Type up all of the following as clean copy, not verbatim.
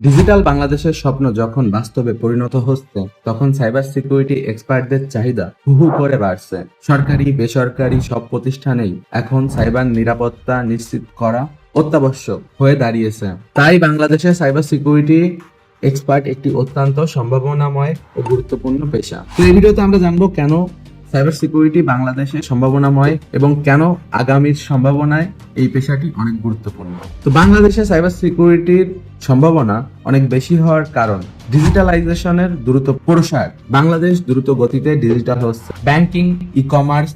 Digital বাংলাদেশের স্বপ্ন যখন বাস্তবে পরিণত হচ্ছে, তখন সাইবার সিকিউরিটি এক্সপার্টদের চাহিদা হু হু করে বাড়ছে। সরকারি বেসরকারি সব প্রতিষ্ঠানেই এখন সাইবার নিরাপত্তা নিশ্চিত করা অত্যাবশ্যক হয়ে দাঁড়িয়েছে। তাই বাংলাদেশের সাইবার সিকিউরিটি এক্সপার্ট একটি অত্যন্ত সম্ভাবনাময় ও গুরুত্বপূর্ণ পেশা। তো এই ভিডিওতে আমরা জানবো কেন সাইবার সিকিউরিটি বাংলাদেশে সম্ভাবনাময় এবং কেন আগামীর সম্ভাবনায় এই পেশাটি অনেক গুরুত্বপূর্ণ। তো বাংলাদেশে সাইবার সিকিউরিটির সম্ভাবনা অনেক বেশি হওয়ার কারণ ডিজিটালাইজেশনের দ্রুত প্রসার। বাংলাদেশ দ্রুত গতিতে ডিজিটাল হচ্ছে। ব্যাংকিং, ই কমার্স,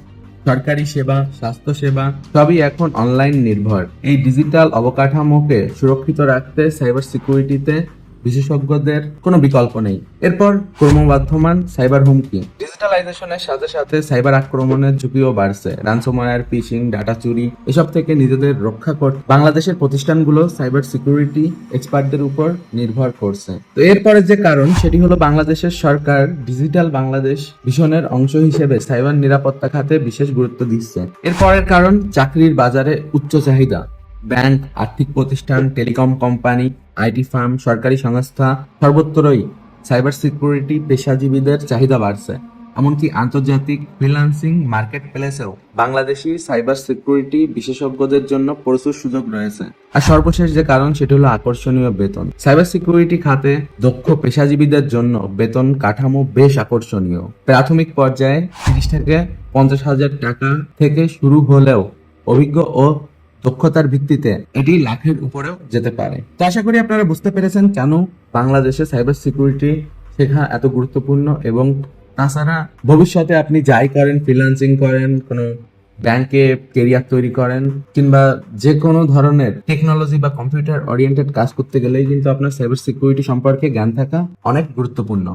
সরকারি সেবা, স্বাস্থ্য সেবা সবই এখন অনলাইন নির্ভর। এই ডিজিটাল অবকাঠামোকে সুরক্ষিত রাখতে সাইবার সিকিউরিটিতে বিশেষজ্ঞদের কোনো বিকল্প নেই। এরপর ক্রমবর্ধমান সাইবার হুমকি। ডিজিটালাইজেশনের সাথে সাথে সাইবার আক্রমণের ঝুঁকিও বাড়ছে। রানসমওয়্যার, ফিশিং, ডাটা চুরি এসব থেকে নিজেদের রক্ষা করতে বাংলাদেশের প্রতিষ্ঠানগুলো সাইবার সিকিউরিটি এক্সপার্টদের উপর নির্ভর করছে। তো এরপরে যে কারণ সেটি হলো বাংলাদেশের সরকার ডিজিটাল বাংলাদেশ মিশনের অংশ হিসেবে সাইবার নিরাপত্তা খাতে বিশেষ গুরুত্ব দিচ্ছে। এরপরের কারণ চাকরির বাজারে উচ্চ চাহিদা। ব্যাংক, আর্থিক প্রতিষ্ঠান, টেলিকম কোম্পানি, আইটি ফার্ম, সরকারি সংস্থা সর্বত্রই সাইবার সিকিউরিটি পেশাজীবীদের চাহিদা বাড়ছে। এমনকি আন্তর্জাতিক ফ্রিল্যান্সিং মার্কেট প্লেসেও বাংলাদেশি সাইবার সিকিউরিটি বিশেষজ্ঞদের জন্য প্রচুর সুযোগ রয়েছে। আর সর্বশেষ যে কারণ সেটি হলো আকর্ষণীয় বেতন। সাইবার সিকিউরিটি খাতে দক্ষ পেশাজীবীদের জন্য বেতন কাঠামো বেশ আকর্ষণীয়। প্রাথমিক পর্যায়ে 30 থেকে 50,000 টাকা থেকে শুরু হলেও অভিজ্ঞ ও দক্ষতার ভিত্তিতে এটি লাখের উপরেও যেতে পারে। তো আশা করি আপনারা বুঝতে পেরেছেন কেন বাংলাদেশে সাইবার সিকিউরিটি শেখা এত গুরুত্বপূর্ণ। এবং তাছাড়া ভবিষ্যতে আপনি যাই করেন, ফ্রিল্যান্সিং করেন, কোনো ব্যাংকে কেরিয়ার তৈরি করেন, কিংবা যে কোনো ধরনের টেকনোলজি বা কম্পিউটার ওরিয়েন্টেড কাজ করতে গেলেই কিন্তু আপনার সাইবার সিকিউরিটি সম্পর্কে জ্ঞান থাকা অনেক গুরুত্বপূর্ণ।